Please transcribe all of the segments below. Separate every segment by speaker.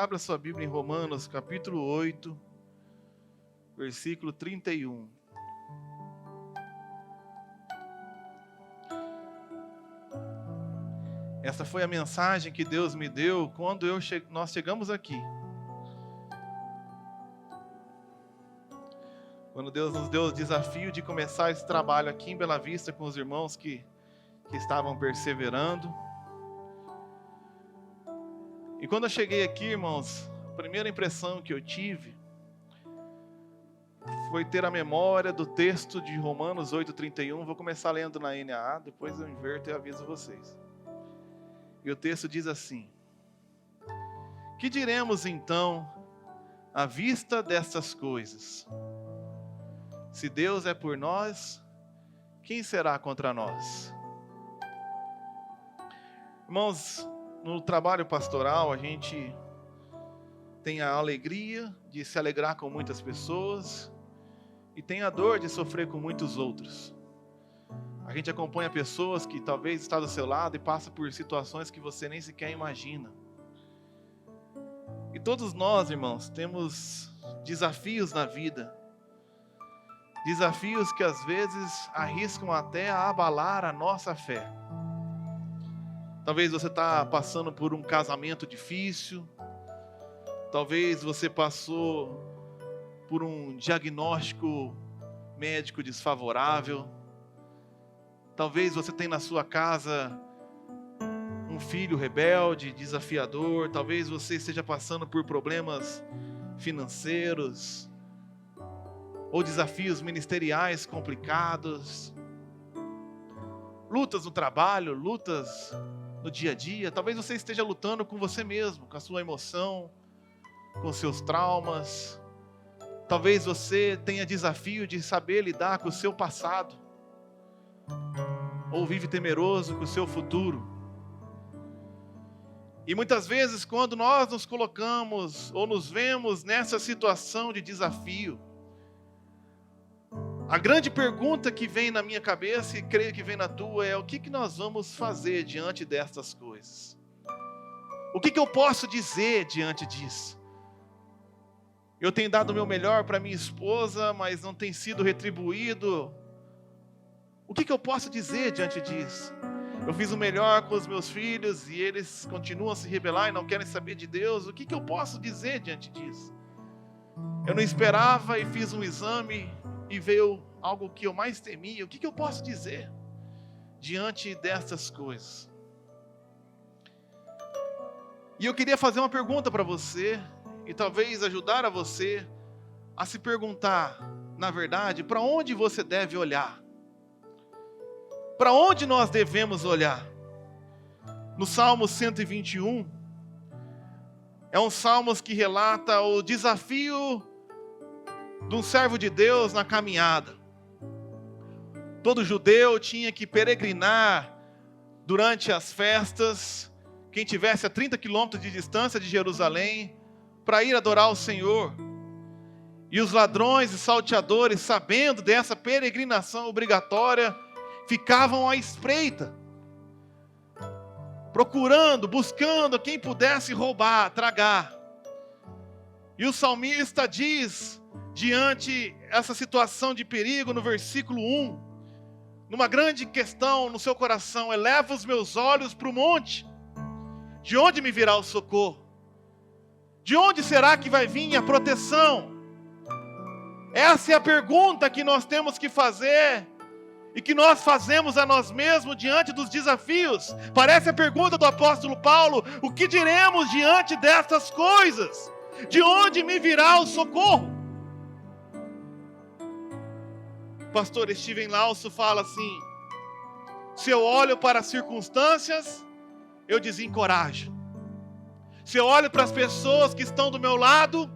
Speaker 1: abra sua Bíblia em Romanos, capítulo 8, versículo 31. Essa foi a mensagem que Deus me deu quando nós chegamos aqui. Quando Deus nos deu o desafio de começar esse trabalho aqui em Bela Vista com os irmãos que estavam perseverando. E quando eu cheguei aqui, irmãos, a primeira impressão que eu tive foi ter a memória do texto de Romanos 8:31. Vou começar lendo na NAA, depois eu inverto e aviso vocês. E o texto diz assim: que diremos então à vista destas coisas? Se Deus é por nós, quem será contra nós? Irmãos, no trabalho pastoral a gente tem a alegria de se alegrar com muitas pessoas e tem a dor de sofrer com muitos outros. A gente acompanha pessoas que talvez estão do seu lado e passa por situações que você nem sequer imagina. E todos nós, irmãos, temos desafios na vida. Desafios que às vezes arriscam até a abalar a nossa fé. Talvez você está passando por um casamento difícil. Talvez você passou por um diagnóstico médico desfavorável. Talvez você tenha na sua casa um filho rebelde, desafiador. Talvez você esteja passando por problemas financeiros ou desafios ministeriais complicados. Lutas no trabalho, lutas no dia a dia. Talvez você esteja lutando com você mesmo, com a sua emoção, com seus traumas. Talvez você tenha desafio de saber lidar com o seu passado, ou vive temeroso com o seu futuro. E muitas vezes quando nós nos colocamos ou nos vemos nessa situação de desafio, a grande pergunta que vem na minha cabeça e creio que vem na tua é: o que nós vamos fazer diante destas coisas? O que eu posso dizer diante disso? Eu tenho dado o meu melhor para minha esposa, mas não tem sido retribuído. O que eu posso dizer diante disso? Eu fiz o melhor com os meus filhos e eles continuam a se rebelar e não querem saber de Deus. O que eu posso dizer diante disso? Eu não esperava e fiz um exame e veio algo que eu mais temia. O que eu posso dizer diante destas coisas? E eu queria fazer uma pergunta para você e talvez ajudar a você a se perguntar, na verdade, para onde você deve olhar? Para onde nós devemos olhar? No Salmo 121, é um salmo que relata o desafio de um servo de Deus na caminhada. Todo judeu tinha que peregrinar durante as festas, quem tivesse a 30 quilômetros de distância de Jerusalém, para ir adorar o Senhor. E os ladrões e salteadores, sabendo dessa peregrinação obrigatória, ficavam à espreita, procurando, buscando quem pudesse roubar, tragar. E o salmista diz, diante essa situação de perigo, no versículo 1, numa grande questão no seu coração: eleva os meus olhos para o monte, de onde me virá o socorro? De onde será que vai vir a proteção? Essa é a pergunta que nós temos que fazer e que nós fazemos a nós mesmos diante dos desafios. Parece a pergunta do apóstolo Paulo: o que diremos diante destas coisas? De onde me virá o socorro? O pastor Steven Lawson fala assim: se eu olho para as circunstâncias, eu desencorajo. Se eu olho para as pessoas que estão do meu lado,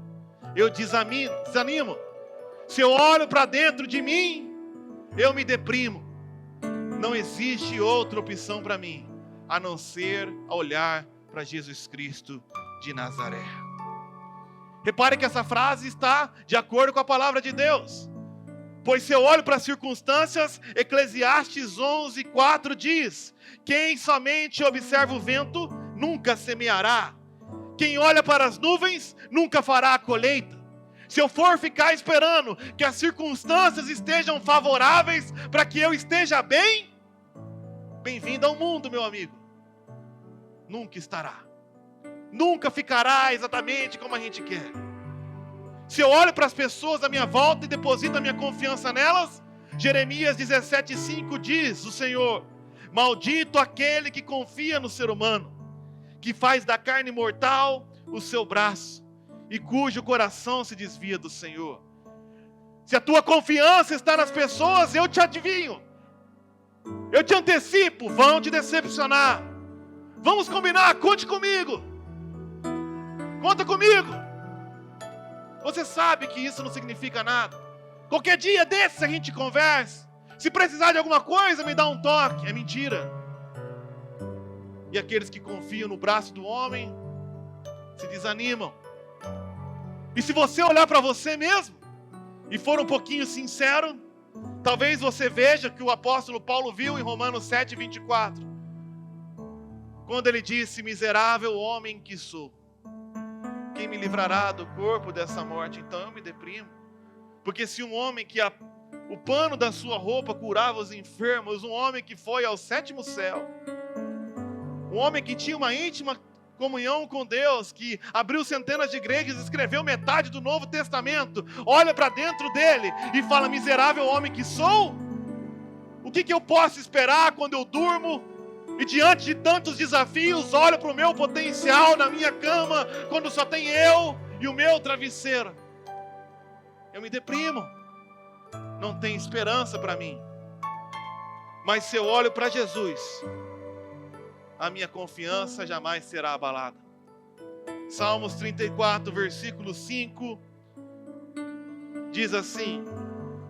Speaker 1: eu desanimo. Se eu olho para dentro de mim, eu me deprimo. Não existe outra opção para mim, a não ser olhar para Jesus Cristo de Nazaré. Repare que essa frase está de acordo com a palavra de Deus. Pois se eu olho para as circunstâncias, Eclesiastes 11:4 diz: quem somente observa o vento, nunca semeará. Quem olha para as nuvens nunca fará a colheita. Se eu for ficar esperando que as circunstâncias estejam favoráveis para que eu esteja bem, bem-vindo ao mundo, meu amigo. Nunca estará. Nunca ficará exatamente como a gente quer. Se eu olho para as pessoas à minha volta e deposito a minha confiança nelas, Jeremias 17,5 diz o Senhor: maldito aquele que confia no ser humano, que faz da carne mortal o seu braço, e cujo coração se desvia do Senhor. Se a tua confiança está nas pessoas, eu te adivinho, eu te antecipo, vão te decepcionar. Vamos combinar, conte comigo. Conta comigo. Você sabe que isso não significa nada. Qualquer dia desses a gente conversa. Se precisar de alguma coisa, me dá um toque. É mentira. E aqueles que confiam no braço do homem se desanimam. E se você olhar para você mesmo e for um pouquinho sincero, talvez você veja que o apóstolo Paulo viu em Romanos 7,24, quando ele disse: miserável homem que sou, quem me livrará do corpo dessa morte? Então eu me deprimo, porque se um homem que o pano da sua roupa curava os enfermos, um homem que foi ao 7º céu, um homem que tinha uma íntima comunhão com Deus, que abriu centenas de igrejas, escreveu metade do Novo Testamento, olha para dentro dele e fala: miserável homem que sou, o que eu posso esperar quando eu durmo e diante de tantos desafios olho para o meu potencial na minha cama, quando só tem eu e o meu travesseiro? Eu me deprimo, não tem esperança para mim. Mas se eu olho para Jesus, a minha confiança jamais será abalada. Salmos 34, versículo 5, diz assim: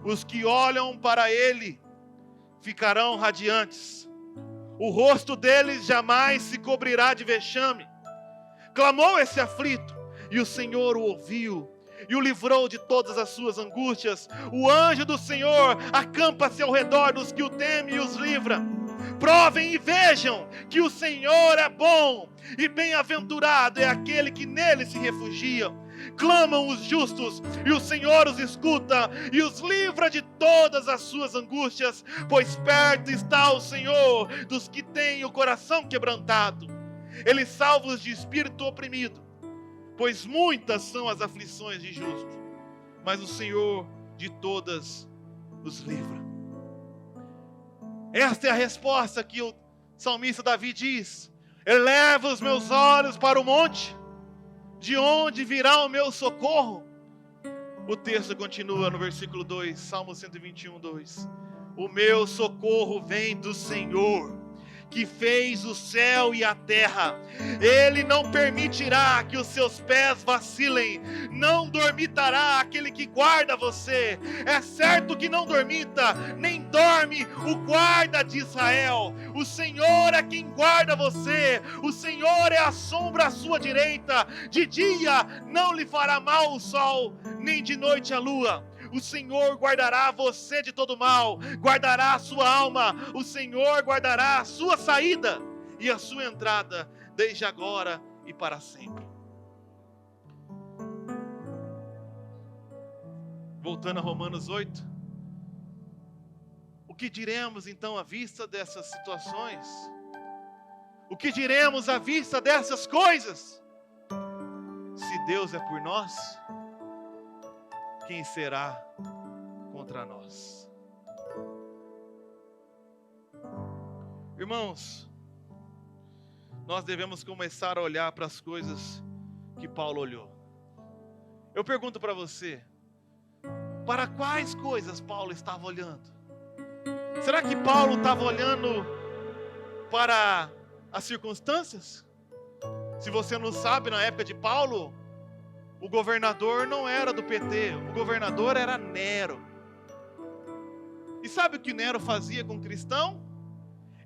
Speaker 1: os que olham para Ele ficarão radiantes, o rosto deles jamais se cobrirá de vexame. Clamou esse aflito, e o Senhor o ouviu, e o livrou de todas as suas angústias. O anjo do Senhor acampa-se ao redor dos que o temem e os livra. Provem e vejam que o Senhor é bom, e bem-aventurado é aquele que nele se refugia. Clamam os justos, e o Senhor os escuta, e os livra de todas as suas angústias, pois perto está o Senhor dos que têm o coração quebrantado. Ele salva os de espírito oprimido, pois muitas são as aflições de justo, mas o Senhor de todas os livra. Esta é a resposta que o salmista Davi diz: eleva os meus olhos para o monte, de onde virá o meu socorro? O texto continua no versículo 2, Salmo 121, 2. O meu socorro vem do Senhor, que fez o céu e a terra. Ele não permitirá que os seus pés vacilem, não dormitará aquele que guarda você. É certo que não dormita, nem dorme o guarda de Israel. O Senhor é quem guarda você, o Senhor é a sombra à sua direita. De dia não lhe fará mal o sol, nem de noite a lua. O Senhor guardará você de todo mal, guardará a sua alma. O Senhor guardará a sua saída e a sua entrada, desde agora e para sempre. Voltando a Romanos 8. O que diremos então à vista dessas situações? O que diremos à vista dessas coisas? Se Deus é por nós, quem será contra nós? Irmãos, nós devemos começar a olhar para as coisas que Paulo olhou. Eu pergunto para você, para quais coisas Paulo estava olhando? Será que Paulo estava olhando para as circunstâncias? Se você não sabe, na época de Paulo, o governador não era do PT, o governador era Nero. E sabe o que Nero fazia com o cristão?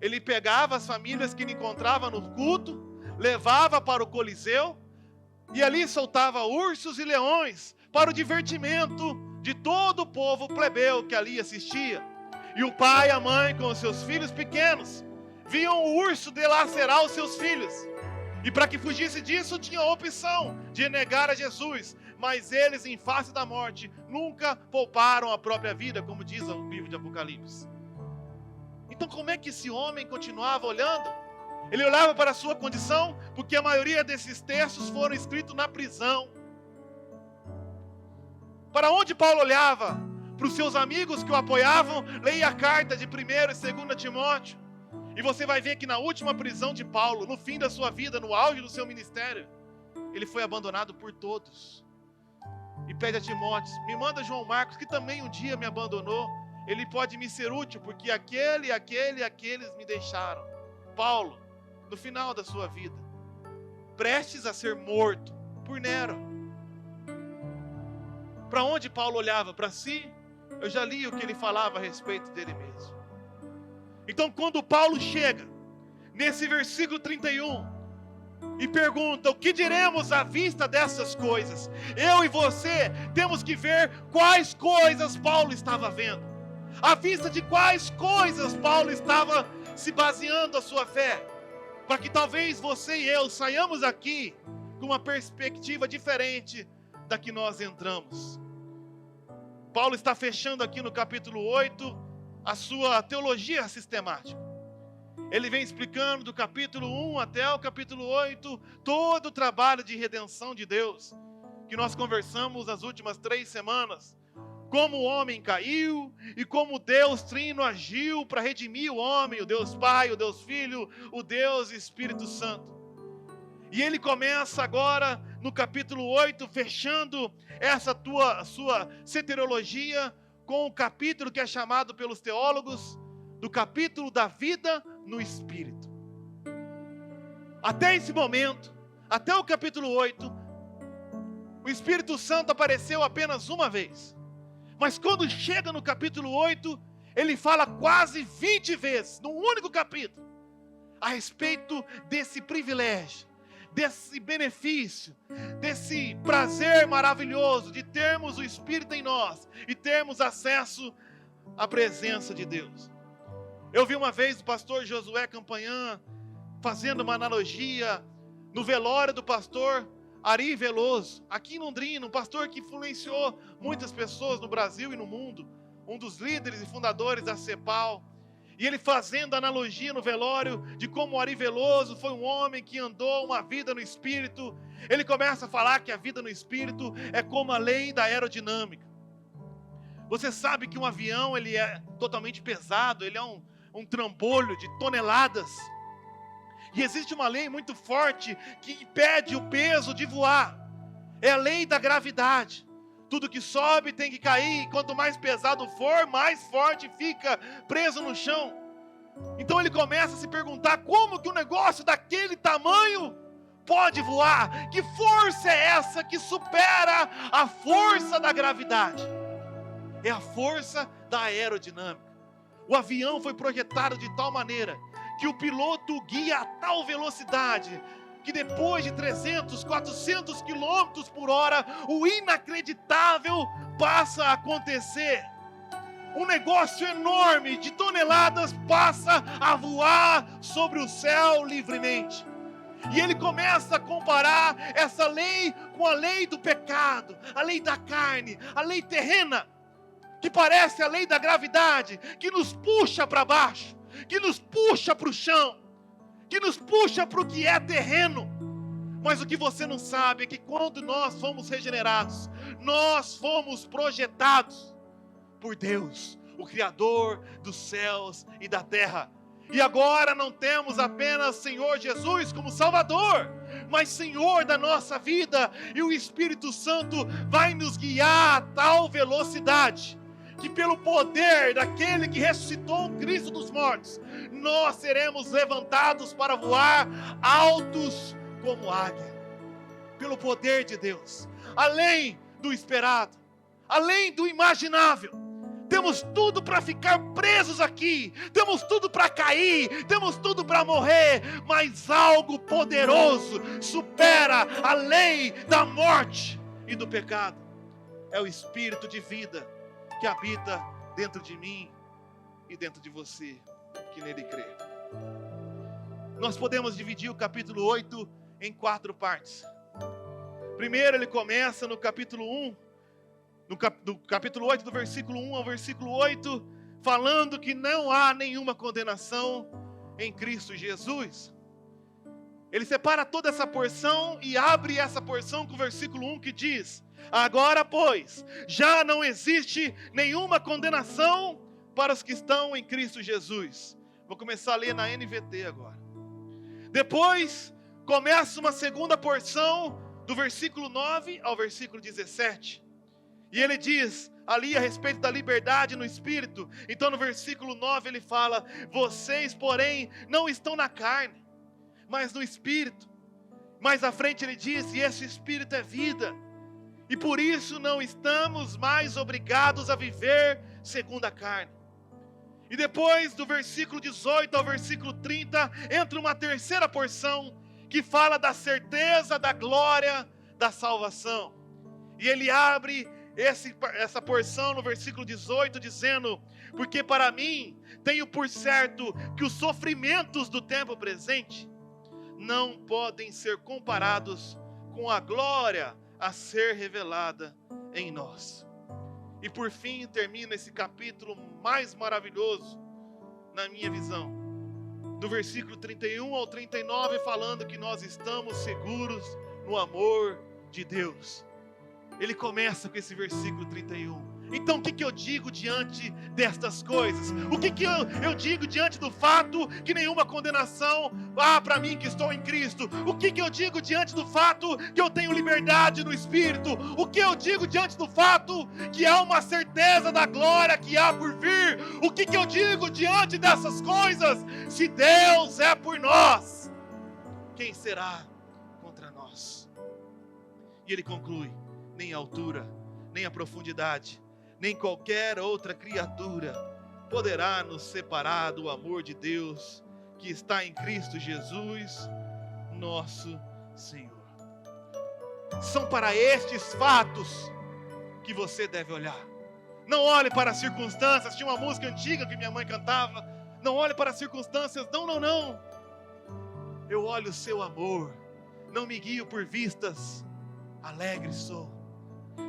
Speaker 1: Ele pegava as famílias que ele encontrava no culto, levava para o Coliseu, e ali soltava ursos e leões para o divertimento de todo o povo plebeu que ali assistia. E o pai e a mãe com os seus filhos pequenos viam o urso dilacerar os seus filhos. E para que fugisse disso, tinha a opção de negar a Jesus. Mas eles, em face da morte, nunca pouparam a própria vida, como diz o livro de Apocalipse. Então como é que esse homem continuava olhando? Ele olhava para a sua condição, porque a maioria desses textos foram escritos na prisão. Para onde Paulo olhava? Para os seus amigos que o apoiavam. Leia a carta de 1ª e 2ª Timóteo. E você vai ver que na última prisão de Paulo, no fim da sua vida, no auge do seu ministério, ele foi abandonado por todos. E pede a Timóteo, me manda João Marcos, que também um dia me abandonou. Ele pode me ser útil, porque aqueles me deixaram. Paulo, no final da sua vida, prestes a ser morto por Nero. Para onde Paulo olhava? Para si? Eu já li o que ele falava a respeito dele mesmo. Então quando Paulo chega nesse versículo 31 e pergunta, o que diremos à vista dessas coisas? Eu e você temos que ver quais coisas Paulo estava vendo. À vista de quais coisas Paulo estava se baseando a sua fé. Para que talvez você e eu saiamos aqui com uma perspectiva diferente da que nós entramos. Paulo está fechando aqui no capítulo 8 a sua teologia sistemática. Ele vem explicando do capítulo 1 até o capítulo 8 todo o trabalho de redenção de Deus, que nós conversamos nas últimas 3 semanas. Como o homem caiu e como Deus Trino agiu para redimir o homem, o Deus Pai, o Deus Filho, o Deus Espírito Santo. E ele começa agora no capítulo 8, fechando essa sua soteriologia, com o capítulo que é chamado pelos teólogos do capítulo da vida no Espírito. Até esse momento, até o capítulo 8, o Espírito Santo apareceu apenas uma vez. Mas quando chega no capítulo 8, ele fala quase 20 vezes, num único capítulo, a respeito desse privilégio, desse benefício, desse prazer maravilhoso de termos o Espírito em nós e termos acesso à presença de Deus. Eu vi uma vez o pastor Josué Campanhã fazendo uma analogia no velório do pastor Ari Veloso, aqui em Londrina, um pastor que influenciou muitas pessoas no Brasil e no mundo, um dos líderes e fundadores da CEPAL. E ele fazendo analogia no velório de como o Ari Veloso foi um homem que andou uma vida no Espírito. Ele começa a falar que a vida no Espírito é como a lei da aerodinâmica. Você sabe que um avião ele é totalmente pesado, ele é um trambolho de toneladas. E existe uma lei muito forte que impede o peso de voar. É a lei da gravidade. Tudo que sobe tem que cair, e quanto mais pesado for, mais forte fica preso no chão. Então ele começa a se perguntar como que um negócio daquele tamanho pode voar? Que força é essa que supera a força da gravidade? É a força da aerodinâmica. O avião foi projetado de tal maneira que o piloto guia a tal velocidade que depois de 300, 400 quilômetros por hora, o inacreditável passa a acontecer. Um negócio enorme de toneladas passa a voar sobre o céu livremente. E ele começa a comparar essa lei com a lei do pecado, a lei da carne, a lei terrena, que parece a lei da gravidade, que nos puxa para baixo, que nos puxa para o chão, que nos puxa para o que é terreno. Mas o que você não sabe é que quando nós fomos regenerados, nós fomos projetados por Deus, o Criador dos céus e da terra. E agora não temos apenas Senhor Jesus como Salvador, mas Senhor da nossa vida, e o Espírito Santo vai nos guiar a tal velocidade que pelo poder daquele que ressuscitou o Cristo dos mortos, nós seremos levantados para voar altos como águia. Pelo poder de Deus, além do esperado, além do imaginável. Temos tudo para ficar presos aqui, temos tudo para cair, temos tudo para morrer, mas algo poderoso supera a lei da morte e do pecado. É o Espírito de vida que habita dentro de mim e dentro de você, que nele crê. Nós podemos dividir o capítulo 8 em 4 partes. Primeiro ele começa no capítulo 1, do capítulo 8, do versículo 1 ao versículo 8, falando que não há nenhuma condenação em Cristo Jesus. Ele separa toda essa porção e abre essa porção com o versículo 1 que diz: agora, pois, já não existe nenhuma condenação para os que estão em Cristo Jesus. Vou começar a ler na NVT agora. Depois, começa uma segunda porção, do versículo 9 ao versículo 17. E ele diz ali a respeito da liberdade no Espírito. Então no versículo 9 ele fala: vocês, porém, não estão na carne, mas no Espírito. Mais à frente ele diz: e esse Espírito é vida. E por isso não estamos mais obrigados a viver segundo a carne. E depois do versículo 18 ao versículo 30, entra uma terceira porção, que fala da certeza da glória da salvação. E ele abre essa porção no versículo 18, dizendo: porque para mim tenho por certo que os sofrimentos do tempo presente não podem ser comparados com a glória a ser revelada em nós. E por fim termina esse capítulo mais maravilhoso, na minha visão, do versículo 31 ao 39, falando que nós estamos seguros no amor de Deus. Ele começa com esse versículo 31. Então o que eu digo diante destas coisas? O que eu digo diante do fato que nenhuma condenação há para mim que estou em Cristo? O que eu digo diante do fato que eu tenho liberdade no Espírito? O que eu digo diante do fato que há uma certeza da glória que há por vir? O que eu digo diante dessas coisas? Se Deus é por nós, quem será contra nós? E ele conclui: nem a altura, nem a profundidade, nem qualquer outra criatura poderá nos separar do amor de Deus que está em Cristo Jesus, nosso Senhor. São para estes fatos que você deve olhar. Não olhe para as circunstâncias. Tinha uma música antiga que minha mãe cantava: não olhe para as circunstâncias, não. Eu olho o seu amor, não me guio por vistas, alegre sou.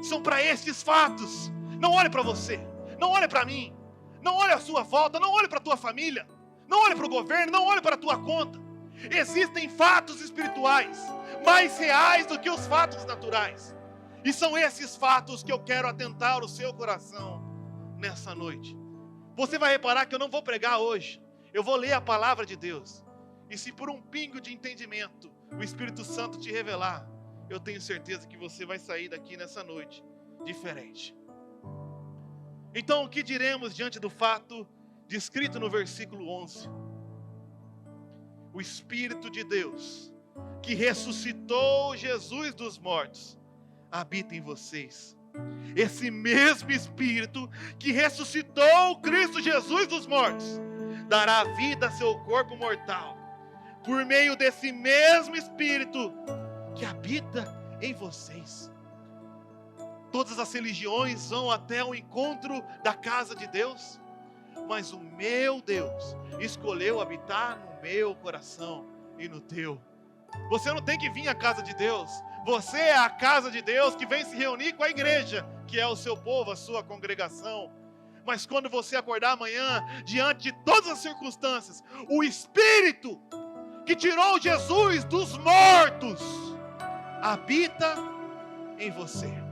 Speaker 1: São para estes fatos. Não olhe para você, não olhe para mim, não olhe a sua volta, não olhe para a tua família, não olhe para o governo, não olhe para a tua conta. Existem fatos espirituais mais reais do que os fatos naturais. E são esses fatos que eu quero atentar o seu coração nessa noite. Você vai reparar que eu não vou pregar hoje, eu vou ler a palavra de Deus. E se por um pingo de entendimento o Espírito Santo te revelar, eu tenho certeza que você vai sair daqui nessa noite diferente. Então, o que diremos diante do fato descrito no versículo 11? O Espírito de Deus, que ressuscitou Jesus dos mortos, habita em vocês. Esse mesmo Espírito que ressuscitou Cristo Jesus dos mortos, dará vida a seu corpo mortal, por meio desse mesmo Espírito que habita em vocês. Todas as religiões vão até o encontro da casa de Deus, mas o meu Deus escolheu habitar no meu coração e no teu. Você não tem que vir à casa de Deus, você é a casa de Deus que vem se reunir com a igreja, que é o seu povo, a sua congregação. Mas quando você acordar amanhã, diante de todas as circunstâncias, o Espírito que tirou Jesus dos mortos habita em você.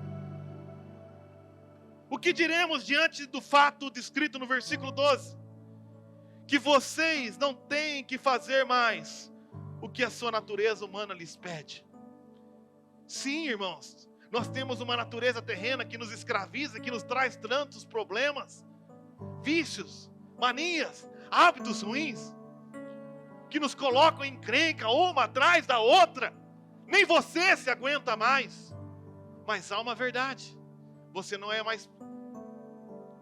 Speaker 1: O que diremos diante do fato descrito no versículo 12? Que vocês não têm que fazer mais o que a sua natureza humana lhes pede. Sim, irmãos, nós temos uma natureza terrena que nos escraviza, que nos traz tantos problemas, vícios, manias, hábitos ruins, que nos colocam em encrenca uma atrás da outra. Nem você se aguenta mais. Mas há uma verdade: você não é mais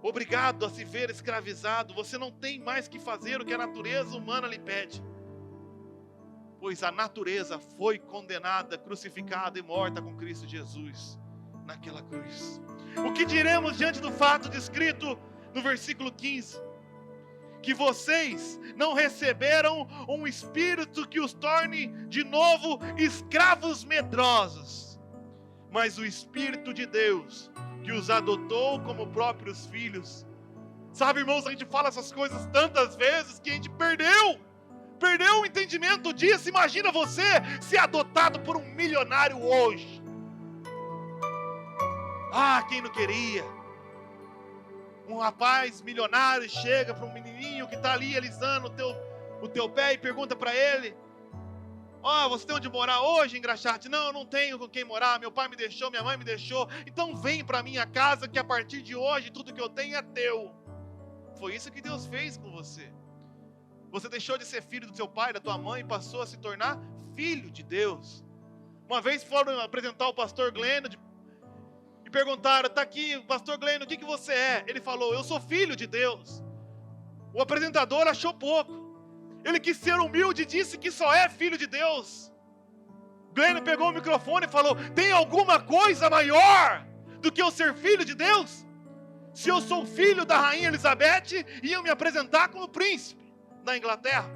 Speaker 1: obrigado a se ver escravizado. Você não tem mais que fazer o que a natureza humana lhe pede, pois a natureza foi condenada, crucificada e morta com Cristo Jesus naquela cruz. O que diremos diante do fato descrito no versículo 15? que vocês não receberam um espírito que os torne de novo escravos medrosos, mas o Espírito de Deus que os adotou como próprios filhos. Sabe, irmãos, a gente fala essas coisas tantas vezes que a gente perdeu o entendimento disso. Imagina você ser adotado por um milionário hoje. Ah, quem não queria? Um rapaz milionário chega para um menininho que está ali alisando o teu pé e pergunta para ele: ó, você tem onde morar hoje, engraxate? Não, eu não tenho com quem morar, meu pai me deixou, minha mãe me deixou, então vem para minha casa que a partir de hoje tudo que eu tenho é teu. Foi isso que Deus fez com você. Você deixou de ser filho do seu pai, da tua mãe, e passou a se tornar filho de Deus. Uma vez foram apresentar o pastor Glênio e perguntaram: tá aqui, pastor Glênio, o que você é? Ele falou: eu sou filho de Deus. O apresentador achou pouco. Ele quis ser humilde e disse que só é filho de Deus. Glênio pegou o microfone e falou: tem alguma coisa maior do que eu ser filho de Deus? Se eu sou filho da rainha Elizabeth, iam me apresentar como príncipe da Inglaterra.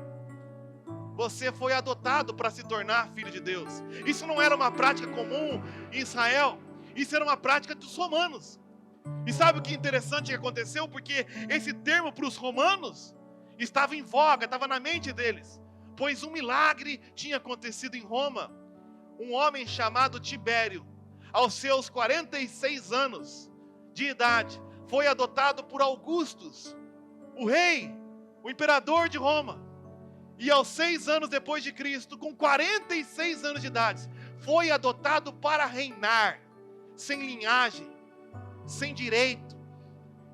Speaker 1: Você foi adotado para se tornar filho de Deus. Isso não era uma prática comum em Israel. Isso era uma prática dos romanos. E sabe o que é interessante que aconteceu? Porque esse termo para os romanos estava em voga, estava na mente deles. Pois um milagre tinha acontecido em Roma. Um homem chamado Tibério, aos seus 46 anos de idade, foi adotado por Augustus, o rei, o imperador de Roma. E aos 6 anos depois de Cristo, com 46 anos de idade, foi adotado para reinar, sem linhagem, sem direito.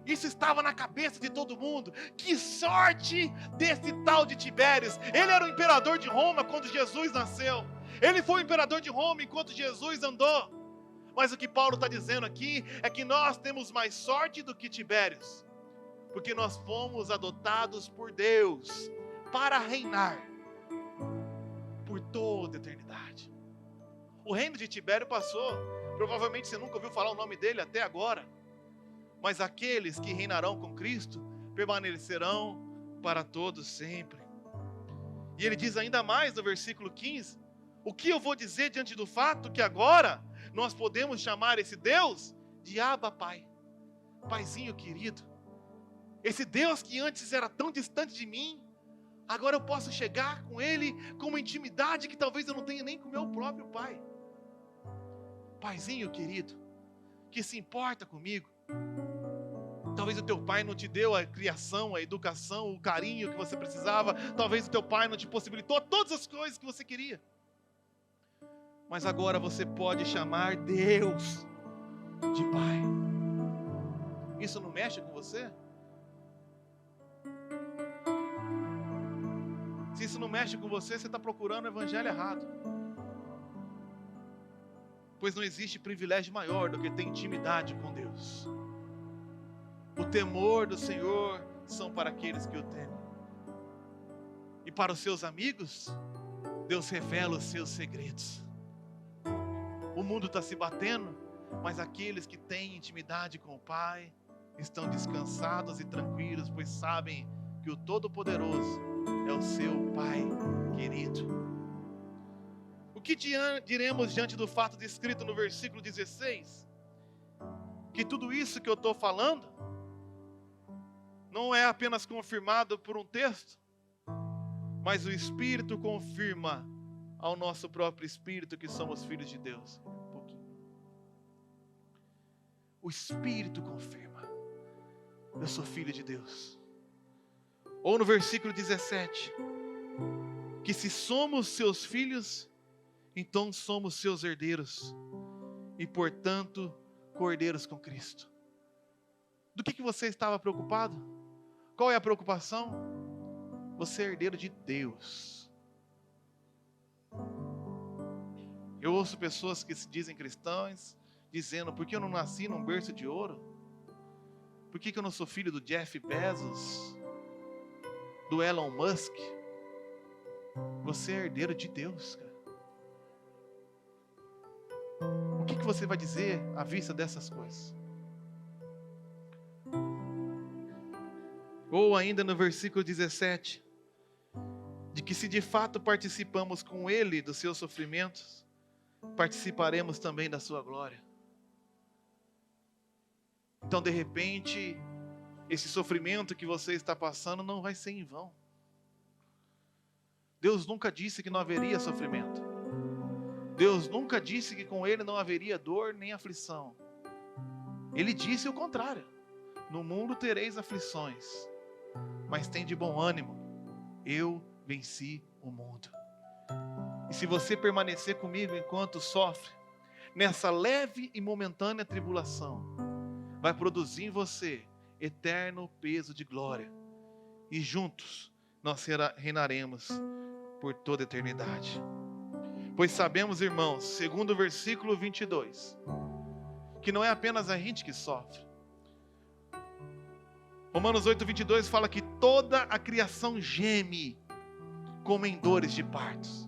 Speaker 1: Isso estava na cabeça de todo mundo. Que sorte desse tal de Tibérios. Ele era o imperador de Roma quando Jesus nasceu. Ele foi o imperador de Roma enquanto Jesus andou. Mas o que Paulo está dizendo aqui é que nós temos mais sorte do que Tibérios, porque nós fomos adotados por Deus para reinar por toda a eternidade. O reino de Tibério passou. Provavelmente você nunca ouviu falar o nome dele até agora. Mas aqueles que reinarão com Cristo permanecerão para todos sempre. E ele diz ainda mais no versículo 15: o que eu vou dizer diante do fato que agora nós podemos chamar esse Deus de Abba Pai, Paizinho querido. Esse Deus que antes era tão distante de mim, agora eu posso chegar com Ele com uma intimidade que talvez eu não tenha nem com o meu próprio Pai. Paizinho querido, que se importa comigo. Talvez o teu pai não te deu a criação, a educação, o carinho que você precisava. Talvez o teu pai não te possibilitou todas as coisas que você queria. Mas agora você pode chamar Deus de Pai. Isso não mexe com você? Se isso não mexe com você, você está procurando o evangelho errado. Pois não existe privilégio maior do que ter intimidade com Deus. O temor do Senhor são para aqueles que o temem. E para os seus amigos, Deus revela os seus segredos. O mundo está se batendo, mas aqueles que têm intimidade com o Pai estão descansados e tranquilos, pois sabem que o Todo-Poderoso é o seu Pai querido. O que diremos diante do fato descrito no versículo 16? Que tudo isso que eu estou falando não é apenas confirmado por um texto, mas o Espírito confirma ao nosso próprio Espírito que somos filhos de Deus. O Espírito confirma: eu sou filho de Deus. Ou no versículo 17, que se somos seus filhos, então somos seus herdeiros, e portanto, cordeiros com Cristo. Do que você estava preocupado? Qual é a preocupação? Você é herdeiro de Deus. Eu ouço pessoas que se dizem cristãs, dizendo: por que eu não nasci num berço de ouro? Por que eu não sou filho do Jeff Bezos, do Elon Musk? Você é herdeiro de Deus, cara. O que você vai dizer à vista dessas coisas? Ou ainda no versículo 17, de que se de fato participamos com Ele dos seus sofrimentos, participaremos também da sua glória. Então, de repente, esse sofrimento que você está passando não vai ser em vão. Deus nunca disse que não haveria sofrimento. Deus nunca disse que com Ele não haveria dor nem aflição. Ele disse o contrário. No mundo tereis aflições, mas tem de bom ânimo. Eu venci o mundo. E se você permanecer comigo enquanto sofre, nessa leve e momentânea tribulação, vai produzir em você eterno peso de glória. E juntos nós reinaremos por toda a eternidade. Pois sabemos, irmãos, segundo o versículo 22, que não é apenas a gente que sofre. Romanos 8:22 fala que toda a criação geme como em dores de partos.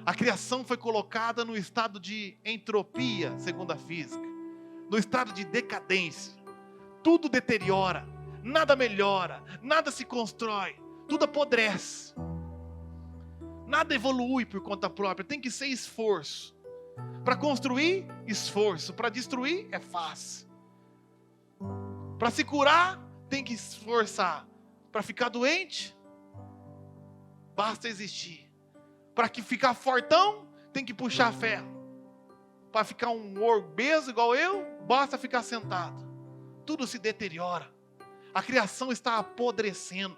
Speaker 1: A criação foi colocada no estado de entropia, segundo a física, no estado de decadência. Tudo deteriora, nada melhora, nada se constrói, tudo apodrece. Nada evolui por conta própria, tem que ser esforço. Para construir, esforço. Para destruir, é fácil. Para se curar, tem que esforçar. Para ficar doente, basta existir. Para ficar fortão, tem que puxar ferro. Para ficar um obeso igual eu, basta ficar sentado. Tudo se deteriora. A criação está apodrecendo.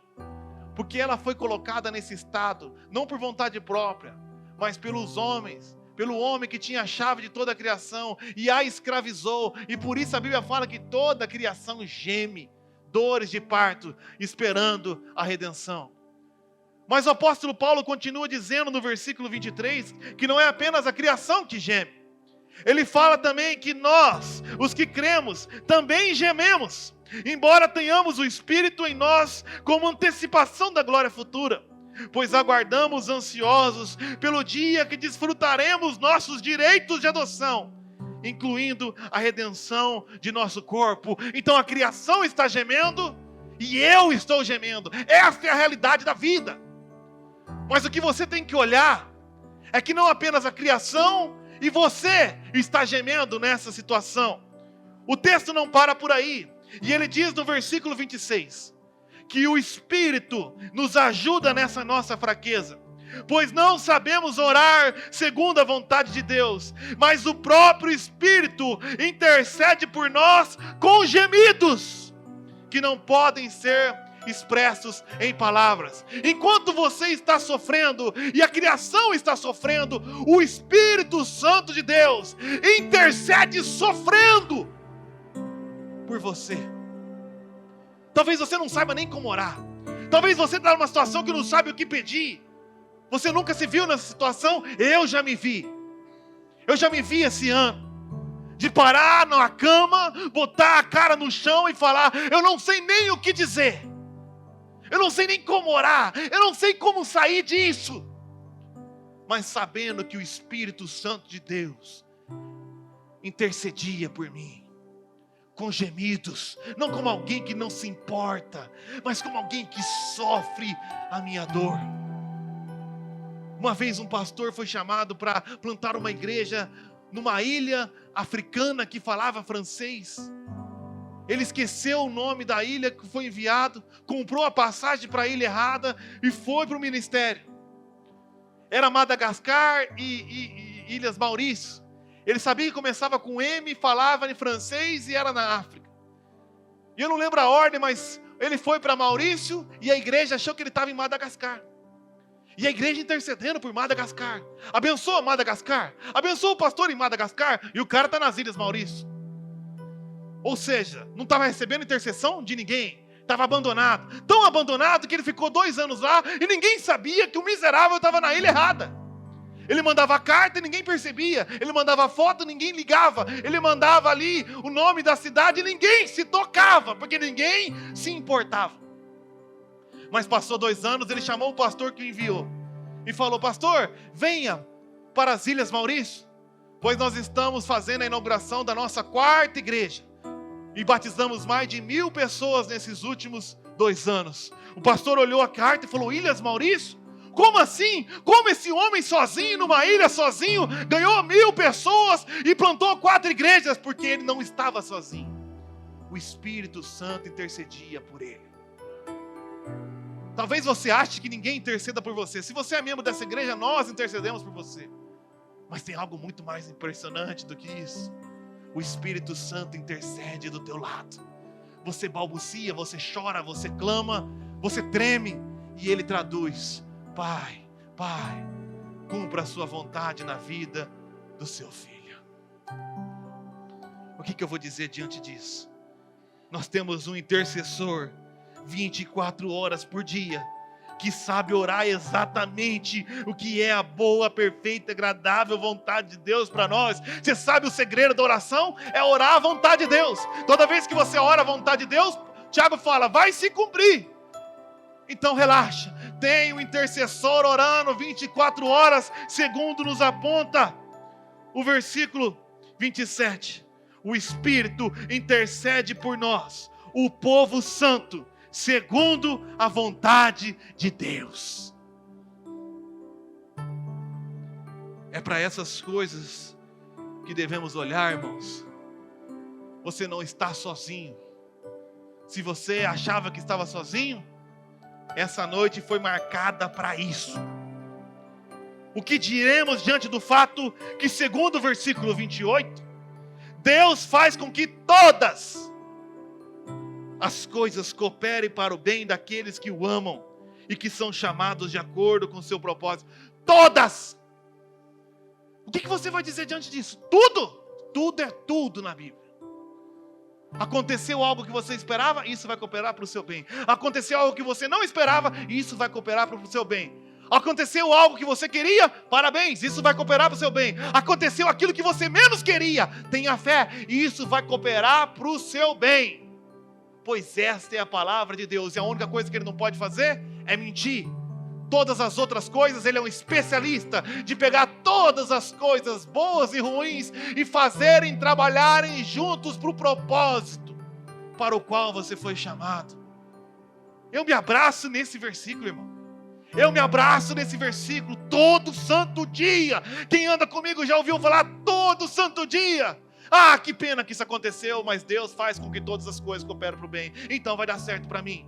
Speaker 1: Porque ela foi colocada nesse estado, não por vontade própria, mas pelos homens, pelo homem que tinha a chave de toda a criação e a escravizou. E por isso a Bíblia fala que toda a criação geme, dores de parto, esperando a redenção. Mas o apóstolo Paulo continua dizendo no versículo 23, que não é apenas a criação que geme. Ele fala também que nós, os que cremos, também gememos, embora tenhamos o Espírito em nós como antecipação da glória futura, pois aguardamos ansiosos pelo dia que desfrutaremos nossos direitos de adoção, incluindo a redenção de nosso corpo. Então a criação está gemendo e eu estou gemendo. Esta é a realidade da vida. Mas o que você tem que olhar é que não apenas a criação e você está gemendo nessa situação. O texto não para por aí. E ele diz no versículo 26, que o Espírito nos ajuda nessa nossa fraqueza. Pois não sabemos orar segundo a vontade de Deus, mas o próprio Espírito intercede por nós com gemidos que não podem ser expressos em palavras. Enquanto você está sofrendo e a criação está sofrendo, o Espírito Santo de Deus intercede sofrendo por você. Talvez você não saiba nem como orar. Talvez você está numa situação que não sabe o que pedir. Você nunca se viu nessa situação? Eu já me vi. Eu já me vi esse ano. De parar na cama, botar a cara no chão e falar: eu não sei nem o que dizer. Eu não sei nem como orar. Eu não sei como sair disso. Mas sabendo que o Espírito Santo de Deus intercedia por mim, com gemidos, não como alguém que não se importa, mas como alguém que sofre a minha dor. Uma vez um pastor foi chamado para plantar uma igreja numa ilha africana que falava francês. Ele esqueceu o nome da ilha que foi enviado, comprou a passagem para a ilha errada e foi para o ministério. Era Madagascar e Ilhas Maurício. Ele sabia que começava com M, falava em francês e era na África. E eu não lembro a ordem, mas ele foi para Maurício e a igreja achou que ele estava em Madagascar. E a igreja intercedendo por Madagascar. Abençoa Madagascar. Abençoa o pastor em Madagascar. E o cara está nas Ilhas Maurício. Ou seja, não estava recebendo intercessão de ninguém. Estava abandonado. Tão abandonado que ele ficou 2 anos lá e ninguém sabia que o miserável estava na ilha errada. Ele mandava carta e ninguém percebia. Ele mandava foto e ninguém ligava. Ele mandava ali o nome da cidade e ninguém se tocava, porque ninguém se importava. Mas passou 2 anos, ele chamou o pastor que o enviou e falou: pastor, venha para as Ilhas Maurício, pois nós estamos fazendo a inauguração da nossa 4ª igreja. E batizamos mais de 1000 pessoas nesses últimos 2 anos. O pastor olhou a carta e falou: Ilhas Maurício? Como assim? Como esse homem sozinho, numa ilha sozinho, ganhou 1.000 pessoas e plantou 4 igrejas? Porque ele não estava sozinho. O Espírito Santo intercedia por ele. Talvez você ache que ninguém interceda por você. Se você é membro dessa igreja, nós intercedemos por você. Mas tem algo muito mais impressionante do que isso. O Espírito Santo intercede do teu lado. Você balbucia, você chora, você clama, você treme. E Ele traduz: Pai, Pai, cumpra a sua vontade na vida do seu filho. O que eu vou dizer diante disso? Nós temos um intercessor 24 horas por dia, que sabe orar exatamente o que é a boa, perfeita, agradável vontade de Deus para nós. Você sabe o segredo da oração? É orar a vontade de Deus. Toda vez que você ora a vontade de Deus, Tiago fala: vai se cumprir. Então relaxa, tem um intercessor orando 24 horas, segundo nos aponta o versículo 27. O Espírito intercede por nós, o povo santo, segundo a vontade de Deus. É para essas coisas que devemos olhar, irmãos. Você não está sozinho. Se você achava que estava sozinho, essa noite foi marcada para isso. O que diremos diante do fato que, segundo o versículo 28, Deus faz com que todas as coisas cooperem para o bem daqueles que o amam e que são chamados de acordo com o seu propósito. Todas! O que você vai dizer diante disso? Tudo! Tudo é tudo na Bíblia. Aconteceu algo que você esperava, isso vai cooperar para o seu bem. Aconteceu algo que você não esperava, isso vai cooperar para o seu bem. Aconteceu algo que você queria, parabéns, isso vai cooperar para o seu bem. Aconteceu aquilo que você menos queria, tenha fé, e isso vai cooperar para o seu bem. Pois esta é a palavra de Deus, e a única coisa que Ele não pode fazer é mentir. Todas as outras coisas, Ele é um especialista de pegar todas as coisas boas e ruins e fazerem trabalharem juntos para o propósito para o qual você foi chamado. Eu me abraço nesse versículo, irmão. Eu me abraço nesse versículo todo santo dia. Quem anda comigo já ouviu falar todo santo dia. Ah, que pena que isso aconteceu, mas Deus faz com que todas as coisas cooperem para o bem. Então vai dar certo para mim.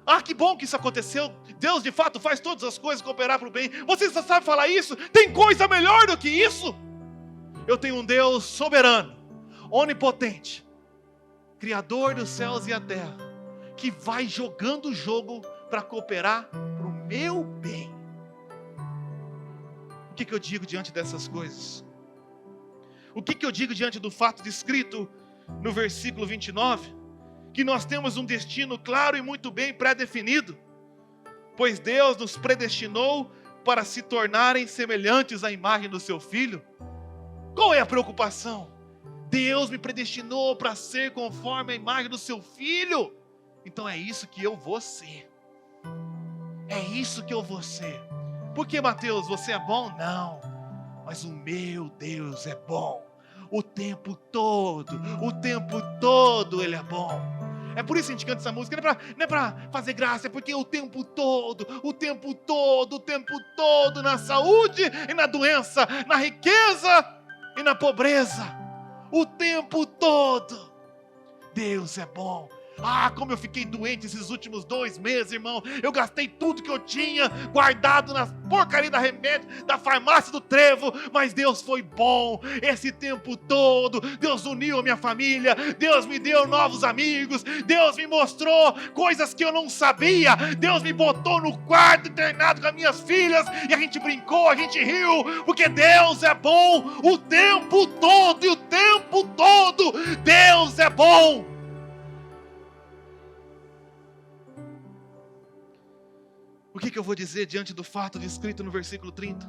Speaker 1: Ah, que bom que isso aconteceu. Deus de fato faz todas as coisas cooperar para o bem. Você só sabe falar isso? Tem coisa melhor do que isso? Eu tenho um Deus soberano, onipotente, Criador dos céus e a terra, que vai jogando o jogo para cooperar para o meu bem. O que eu digo diante dessas coisas? O que eu digo diante do fato descrito no versículo 29? Que nós temos um destino claro e muito bem pré-definido, pois Deus nos predestinou para se tornarem semelhantes à imagem do seu Filho. Qual é a preocupação? Deus me predestinou para ser conforme a imagem do seu Filho. Então é isso que eu vou ser. É isso que eu vou ser. Por que, Mateus, você é bom? Não, mas o meu Deus é bom. O tempo todo Ele é bom. É por isso que a gente canta essa música, não é para fazer graça, é porque o tempo todo, na saúde e na doença, na riqueza e na pobreza, o tempo todo, Deus é bom. Ah, como eu fiquei doente esses últimos 2 meses, irmão. Eu gastei tudo que eu tinha guardado na porcaria da remédio, da farmácia do Trevo. Mas Deus foi bom esse tempo todo. Deus uniu a minha família. Deus me deu novos amigos. Deus me mostrou coisas que eu não sabia. Deus me botou no quarto internado com as minhas filhas. E a gente brincou, a gente riu. Porque Deus é bom o tempo todo. E o tempo todo Deus é bom. O que eu vou dizer diante do fato descrito no versículo 30?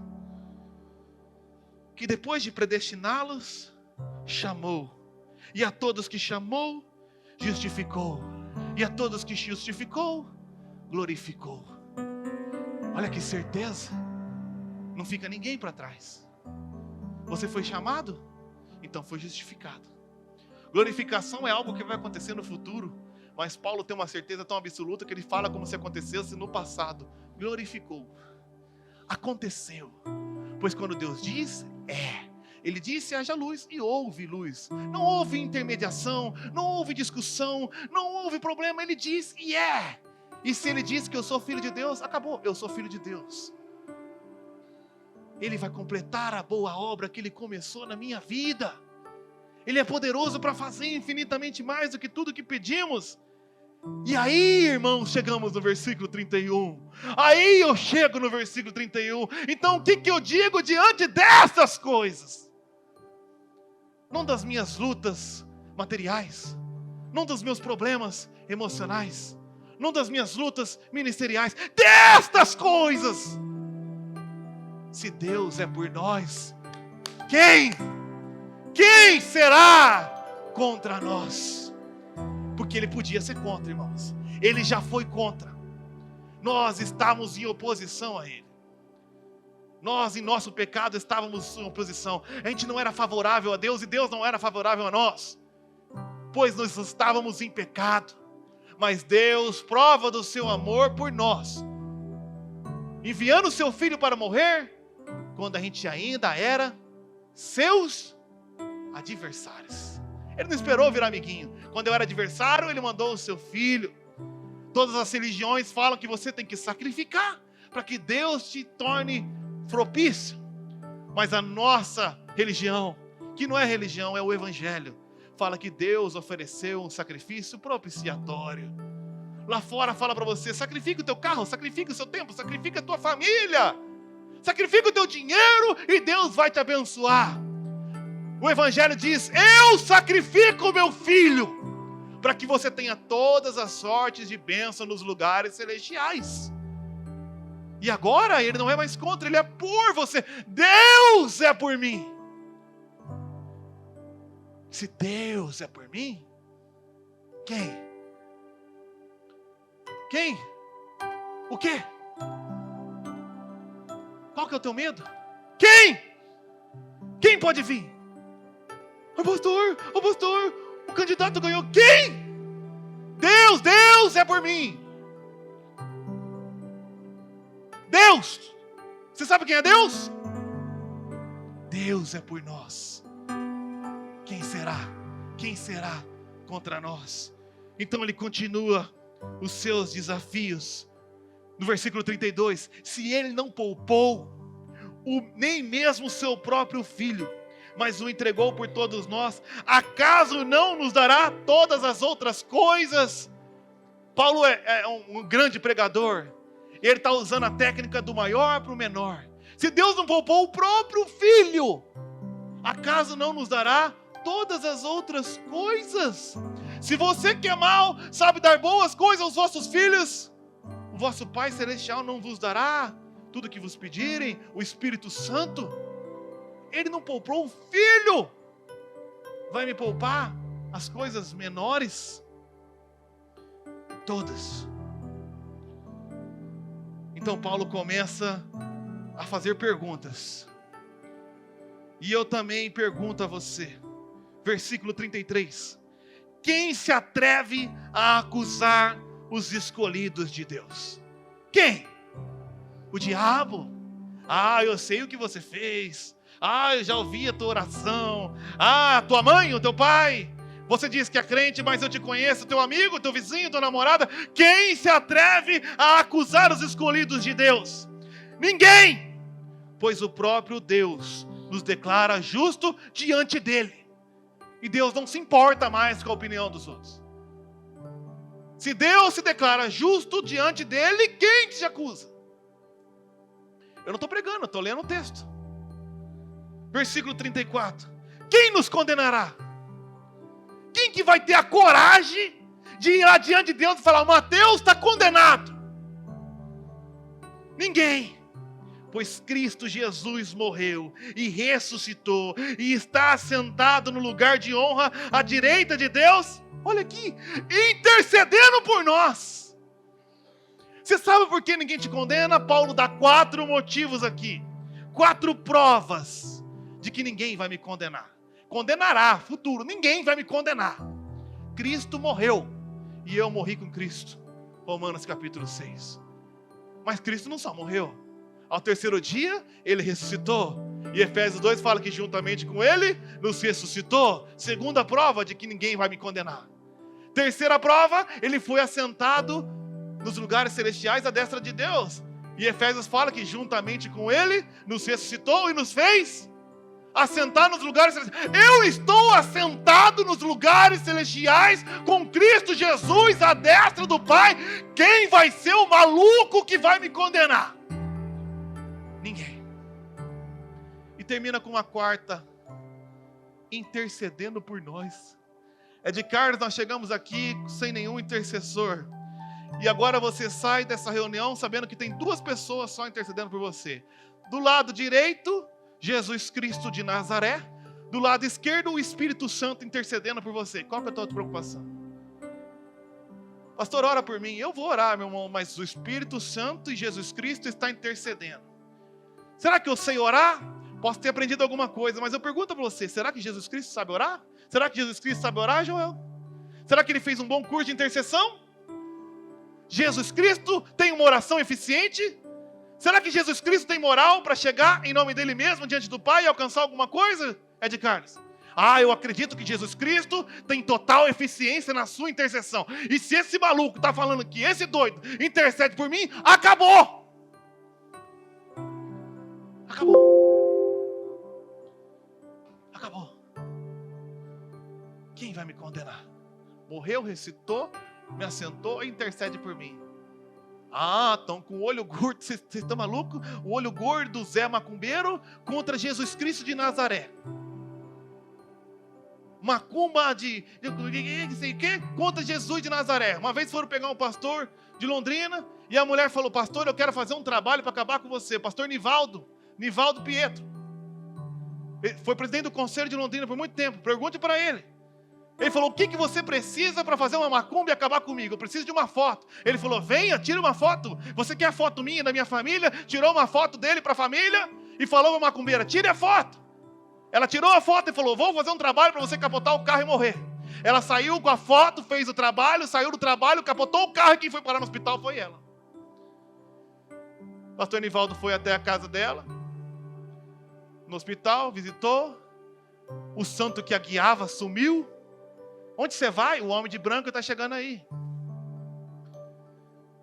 Speaker 1: Que depois de predestiná-los, chamou. E a todos que chamou, justificou. E a todos que justificou, glorificou. Olha que certeza. Não fica ninguém para trás. Você foi chamado? Então foi justificado. Glorificação é algo que vai acontecer no futuro. Mas Paulo tem uma certeza tão absoluta que ele fala como se acontecesse no passado. Glorificou. Aconteceu. Pois quando Deus diz, Ele disse, haja luz, e houve luz. Não houve intermediação, não houve discussão, não houve problema. Ele diz, e é. E se Ele diz que eu sou filho de Deus, acabou, eu sou filho de Deus. Ele vai completar a boa obra que Ele começou na minha vida. Ele é poderoso para fazer infinitamente mais do que tudo que pedimos. E aí, irmãos, chegamos no versículo 31. Aí eu chego no versículo 31. Então, o que eu digo diante dessas coisas? Não das minhas lutas materiais, não dos meus problemas emocionais, não das minhas lutas ministeriais, destas coisas. Se Deus é por nós, quem será contra nós? Porque Ele podia ser contra, irmãos. Ele já foi contra. Nós estávamos em oposição a Ele. Nós, em nosso pecado, estávamos em oposição. A gente não era favorável a Deus e Deus não era favorável a nós. Pois nós estávamos em pecado. Mas Deus prova do seu amor por nós, enviando o seu Filho para morrer, quando a gente ainda era seus adversários. Ele não esperou virar amiguinho. Quando eu era adversário, Ele mandou o seu Filho. Todas as religiões falam que você tem que sacrificar para que Deus te torne propício. Mas a nossa religião, que não é religião, é o Evangelho, fala que Deus ofereceu um sacrifício propiciatório. Lá fora fala para você, sacrifica o teu carro, sacrifica o seu tempo, sacrifica a tua família, sacrifica o teu dinheiro e Deus vai te abençoar. O Evangelho diz, eu sacrifico o meu Filho, para que você tenha todas as sortes de bênção nos lugares celestiais. E agora Ele não é mais contra, Ele é por você. Deus é por mim. Se Deus é por mim, quem? O quê? Qual que é o teu medo? Quem pode vir? O pastor, o candidato ganhou. Quem? Deus é por mim. Deus. Você sabe quem é Deus? Deus é por nós. Quem será contra nós? Então Ele continua os seus desafios. No versículo 32, se Ele não poupou nem mesmo o seu próprio Filho, mas o entregou por todos nós, acaso não nos dará todas as outras coisas? Paulo é um grande pregador. Ele está usando a técnica do maior para o menor. Se Deus não poupou o próprio Filho, acaso não nos dará todas as outras coisas? Se você que é mau sabe dar boas coisas aos vossos filhos, o vosso Pai Celestial não vos dará tudo que vos pedirem, o Espírito Santo? Ele não poupou o Filho, vai me poupar as coisas menores? Todas. Então Paulo começa a fazer perguntas. E eu também pergunto a você. Versículo 33. Quem se atreve a acusar os escolhidos de Deus? Quem? O diabo? Eu sei o que você fez. Eu já ouvi a tua oração. Tua mãe, o teu pai. Você diz que é crente, mas eu te conheço. Teu amigo, teu vizinho, tua namorada. Quem se atreve a acusar os escolhidos de Deus? Ninguém. Pois o próprio Deus nos declara justo diante dele. E Deus não se importa mais com a opinião dos outros. Se Deus se declara justo diante dele, quem te acusa? Eu não estou pregando, eu estou lendo o texto. Versículo 34. Quem nos condenará? Quem que vai ter a coragem de ir lá diante de Deus e falar, Mateus está condenado? Ninguém. Pois Cristo Jesus morreu e ressuscitou e está sentado no lugar de honra à direita de Deus. Olha aqui, intercedendo por nós. Você sabe por que ninguém te condena? Paulo dá 4 motivos aqui. 4 provas de que ninguém vai me condenar. Condenará, futuro, ninguém vai me condenar. Cristo morreu e eu morri com Cristo. Romanos capítulo 6. Mas Cristo não só morreu. Ao terceiro dia, Ele ressuscitou. E Efésios 2 fala que juntamente com Ele, nos ressuscitou. Segunda prova de que ninguém vai me condenar. Terceira prova, Ele foi assentado nos lugares celestiais à destra de Deus. E Efésios fala que juntamente com Ele, nos ressuscitou e nos fez assentar nos lugares celestiais. Eu estou assentado nos lugares celestiais com Cristo Jesus à destra do Pai. Quem vai ser o maluco que vai me condenar? Ninguém. E termina com uma quarta: intercedendo por nós. Ed Carlos, nós chegamos aqui sem nenhum intercessor. E agora você sai dessa reunião sabendo que tem duas pessoas só intercedendo por você. Do lado direito, Jesus Cristo de Nazaré. Do lado esquerdo, o Espírito Santo intercedendo por você. Qual que é a tua preocupação? Pastor, ora por mim. Eu vou orar, meu irmão, mas o Espírito Santo e Jesus Cristo está intercedendo. Será que eu sei orar? Posso ter aprendido alguma coisa, mas eu pergunto para você, será que Jesus Cristo sabe orar? Será que Jesus Cristo sabe orar, Joel? Será que ele fez um bom curso de intercessão? Jesus Cristo tem uma oração eficiente? Será que Jesus Cristo tem moral para chegar em nome dele mesmo diante do Pai e alcançar alguma coisa? Ed Carlos. Eu acredito que Jesus Cristo tem total eficiência na sua intercessão. E se esse maluco está falando que esse doido intercede por mim, acabou! Acabou. Quem vai me condenar? Morreu, ressuscitou, me assentou e intercede por mim. Estão com o olho gordo, vocês estão malucos? O olho gordo do Zé Macumbeiro contra Jesus Cristo de Nazaré. Macumba de sei o quê, contra Jesus de Nazaré. Uma vez foram pegar um pastor de Londrina e a mulher falou: pastor, eu quero fazer um trabalho para acabar com você. Pastor Nivaldo Pietro. Ele foi presidente do Conselho de Londrina por muito tempo. Pergunte para ele. Ele falou: o que você precisa para fazer uma macumba e acabar comigo? Eu preciso de uma foto. Ele falou: venha, tira uma foto. Você quer a foto minha, da minha família? Tirou uma foto dele para a família e falou para a macumbeira: tire a foto. Ela tirou a foto e falou: vou fazer um trabalho para você capotar o carro e morrer. Ela saiu com a foto, fez o trabalho, saiu do trabalho, capotou o carro e quem foi parar no hospital foi ela. O pastor Nivaldo foi até a casa dela, no hospital, visitou. O santo que a guiava sumiu. Onde você vai? O homem de branco está chegando aí.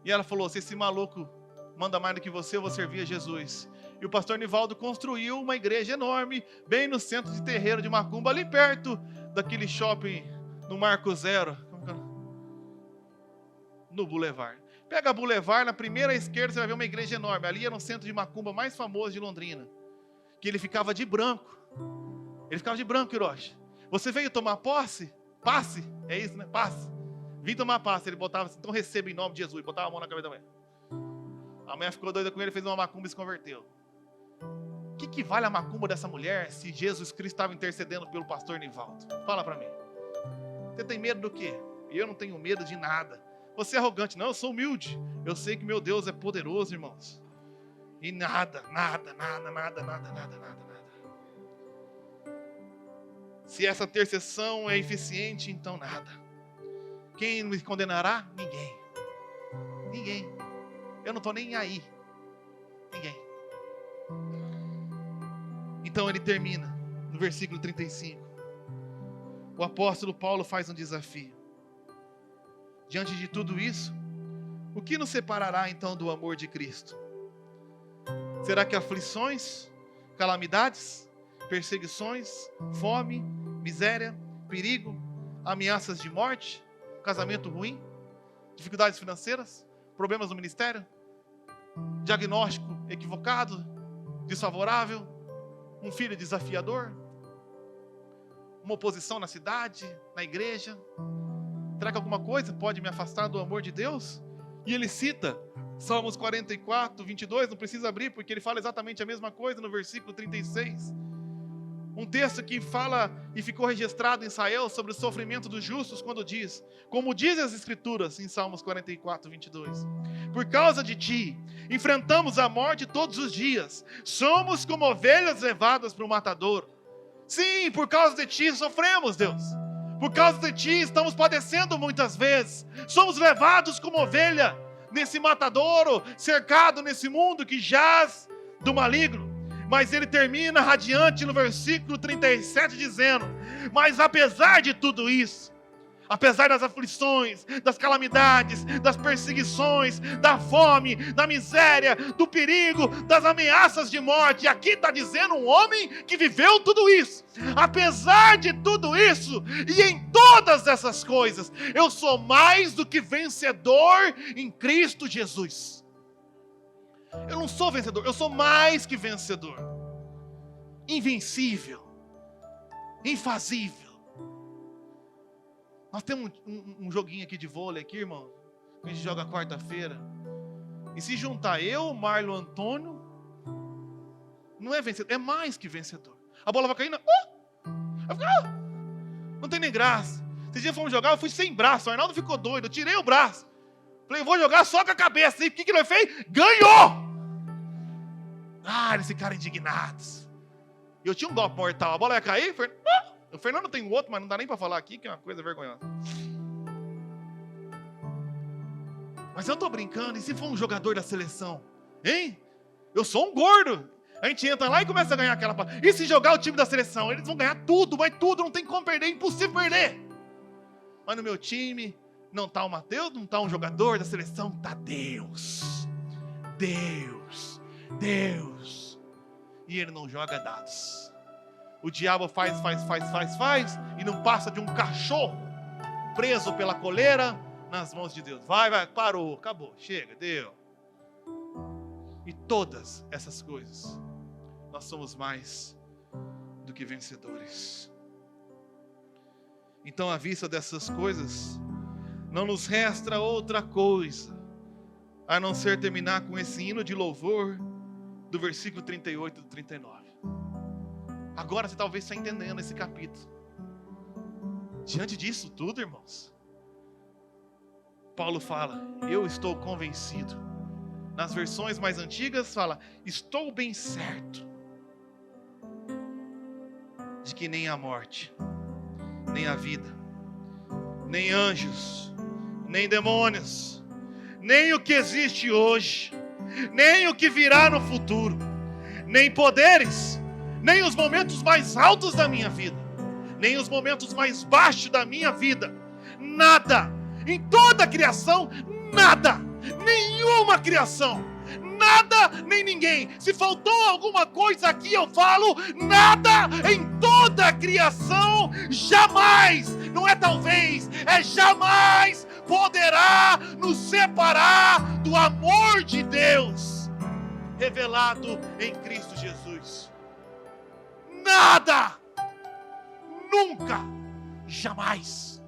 Speaker 1: E ela falou: se esse maluco manda mais do que você, eu vou servir a Jesus. E o pastor Nivaldo construiu uma igreja enorme, bem no centro de terreiro de Macumba, ali perto daquele shopping no Marco Zero. No Boulevard. Pega a Boulevard, na primeira esquerda você vai ver uma igreja enorme. Ali era um centro de Macumba mais famoso de Londrina. Que ele ficava de branco. Ele ficava de branco, Hiroshi. Você veio tomar posse? Passe, é isso, né? Passe. Vim tomar passe. Ele botava assim: então receba em nome de Jesus. Botava a mão na cabeça da mulher. A mulher ficou doida com ele, fez uma macumba e se converteu. O que vale a macumba dessa mulher se Jesus Cristo estava intercedendo pelo pastor Nivaldo? Fala para mim. Você tem medo do quê? Eu não tenho medo de nada. Você é arrogante. Não, eu sou humilde. Eu sei que meu Deus é poderoso, irmãos. E nada. Se essa intercessão é eficiente, então nada. Quem me condenará? Ninguém. Eu não estou nem aí. Ninguém. Então ele termina no versículo 35. O apóstolo Paulo faz um desafio. Diante de tudo isso, o que nos separará então do amor de Cristo? Será que aflições, calamidades, perseguições, fome, miséria, perigo, ameaças de morte, casamento ruim, dificuldades financeiras, problemas no ministério, diagnóstico equivocado, desfavorável, um filho desafiador, uma oposição na cidade, na igreja? Será que alguma coisa pode me afastar do amor de Deus? E ele cita Salmos 44, 22, não precisa abrir, porque ele fala exatamente a mesma coisa no versículo 36. Um texto que fala e ficou registrado em Israel sobre o sofrimento dos justos, quando diz, como dizem as Escrituras em Salmos 44, 22. Por causa de ti, enfrentamos a morte todos os dias. Somos como ovelhas levadas para o matadouro. Sim, por causa de ti sofremos, Deus. Por causa de ti, estamos padecendo muitas vezes. Somos levados como ovelha nesse matadouro, cercado nesse mundo que jaz do maligno. Mas ele termina radiante no versículo 37 dizendo: mas apesar de tudo isso, apesar das aflições, das calamidades, das perseguições, da fome, da miséria, do perigo, das ameaças de morte, e aqui está dizendo um homem que viveu tudo isso. Apesar de tudo isso, e em todas essas coisas, eu sou mais do que vencedor em Cristo Jesus. Eu não sou vencedor, eu sou mais que vencedor. Invencível, infazível. Nós temos um joguinho aqui de vôlei aqui, irmão, que a gente joga quarta-feira. E se juntar eu, Marlon, Antônio, não é vencedor, é mais que vencedor. A bola vai caindo, não tem nem graça. Esse dia fomos jogar, eu fui sem braço, o Arnaldo ficou doido, eu tirei o braço. Falei, vou jogar só com a cabeça. E o que ele fez? Ganhou! Esse cara indignado. E eu tinha um golpe mortal, a bola ia cair, o Fernando tem um outro, mas não dá nem para falar aqui, que é uma coisa vergonhosa. Mas eu tô brincando, e se for um jogador da seleção? Hein? Eu sou um gordo. A gente entra lá e começa a ganhar aquela... E se jogar o time da seleção? Eles vão ganhar tudo, vai tudo, não tem como perder, é impossível perder. Mas no meu time, não tá o Mateus, não tá um jogador da seleção, tá Deus. Deus. Deus. E ele não joga dados. O diabo faz, e não passa de um cachorro preso pela coleira nas mãos de Deus. Vai, parou, acabou, chega, deu. E todas essas coisas, nós somos mais do que vencedores. Então, à vista dessas coisas, não nos resta outra coisa, a não ser terminar com esse hino de louvor do versículo 38 e do 39. Agora você talvez está entendendo esse capítulo. Diante disso tudo, irmãos, Paulo fala, eu estou convencido. Nas versões mais antigas fala, estou bem certo de que nem a morte, nem a vida, nem anjos, nem demônios, nem o que existe hoje, nem o que virá no futuro, nem poderes, nem os momentos mais altos da minha vida, nem os momentos mais baixos da minha vida, nada, em toda a criação, nada, nenhuma criação, nada, nem ninguém. Se faltou alguma coisa aqui, eu falo, nada em toda a criação, jamais, não é talvez, é jamais poderá nos separar do amor de Deus, revelado em Cristo Jesus. Nada, nunca, jamais,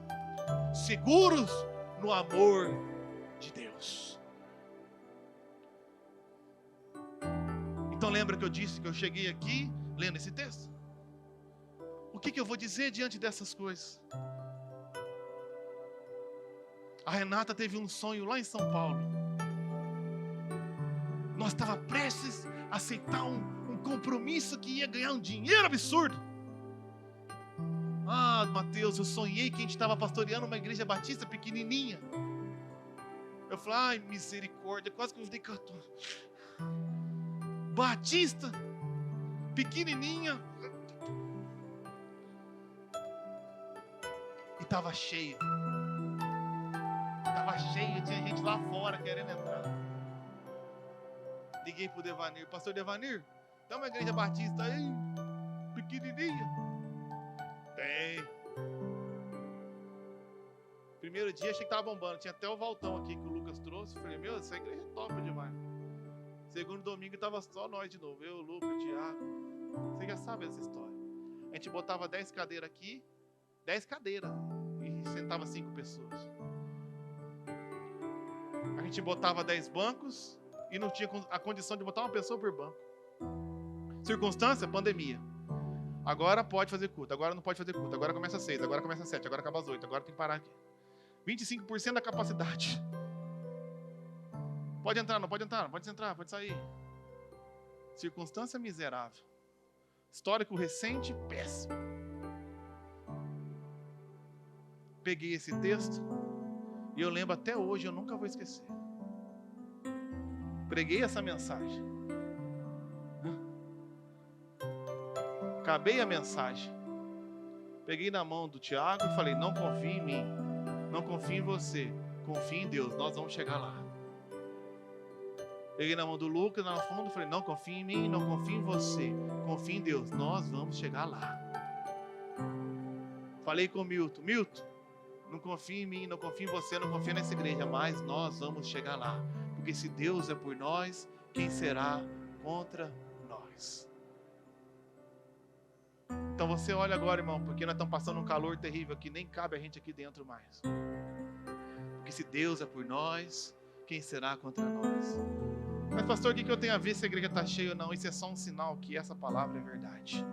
Speaker 1: seguros no amor de Deus. Então lembra que eu disse que eu cheguei aqui lendo esse texto? O que eu vou dizer diante dessas coisas? A Renata teve um sonho lá em São Paulo. Nós estávamos prestes a aceitar um compromisso que ia ganhar um dinheiro absurdo. Mateus, eu sonhei que a gente estava pastoreando uma igreja batista pequenininha. Eu falei, misericórdia, quase que eu dei cartão. Batista, pequenininha. E estava cheio. Tinha gente lá fora querendo entrar. Liguei pro Devanir, pastor Devanir, tem uma igreja batista aí, pequenininha? Tem. Primeiro dia achei que tava bombando, tinha até o Valtão aqui que o Lucas trouxe. Falei, essa igreja é top demais. Segundo domingo tava só nós de novo, eu, o Lucas, o Thiago. Você já sabe essa história. A gente botava 10 cadeiras aqui, 10 cadeiras, e sentava 5 pessoas. A gente botava 10 bancos e não tinha a condição de botar uma pessoa por banco. Circunstância, pandemia. Agora pode fazer culto, agora não pode fazer culto, agora começa às 6, agora começa às 7, agora acaba às 8, agora tem que parar aqui. 25% da capacidade. Pode entrar, não pode entrar, pode entrar, pode sair. Circunstância miserável. Histórico recente, péssimo. peguei esse texto e eu lembro até hoje, eu nunca vou esquecer. Preguei essa mensagem. Acabei a mensagem. Peguei na mão do Tiago e falei: não confie em mim, não confie em você, confie em Deus, nós vamos chegar lá. Peguei na mão do Lucas lá no fundo e falei: não confie em mim, não confie em você, confie em Deus, nós vamos chegar lá. Falei com o Milton: Milton, não confie em mim, não confie em você, não confie nessa igreja, mas nós vamos chegar lá. Porque se Deus é por nós, quem será contra nós? Então você olha agora, irmão, porque nós estamos passando um calor terrível aqui, nem cabe a gente aqui dentro mais. Porque se Deus é por nós, quem será contra nós? Mas pastor, o que eu tenho a ver se a igreja está cheia ou não? Isso é só um sinal que essa palavra é verdade.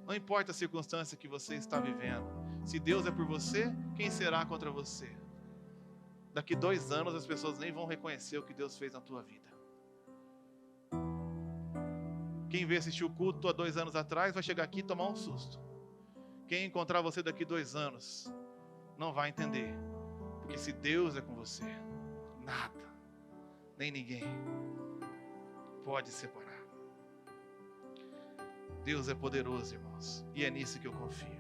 Speaker 1: Não importa a circunstância que você está vivendo. Se Deus é por você, quem será contra você? Daqui 2 anos as pessoas nem vão reconhecer o que Deus fez na tua vida. Quem veio assistir o culto há 2 anos atrás vai chegar aqui e tomar um susto. Quem encontrar você daqui 2 anos não vai entender. Porque se Deus é com você, nada, nem ninguém pode separar. Deus é poderoso, irmãos, e é nisso que eu confio.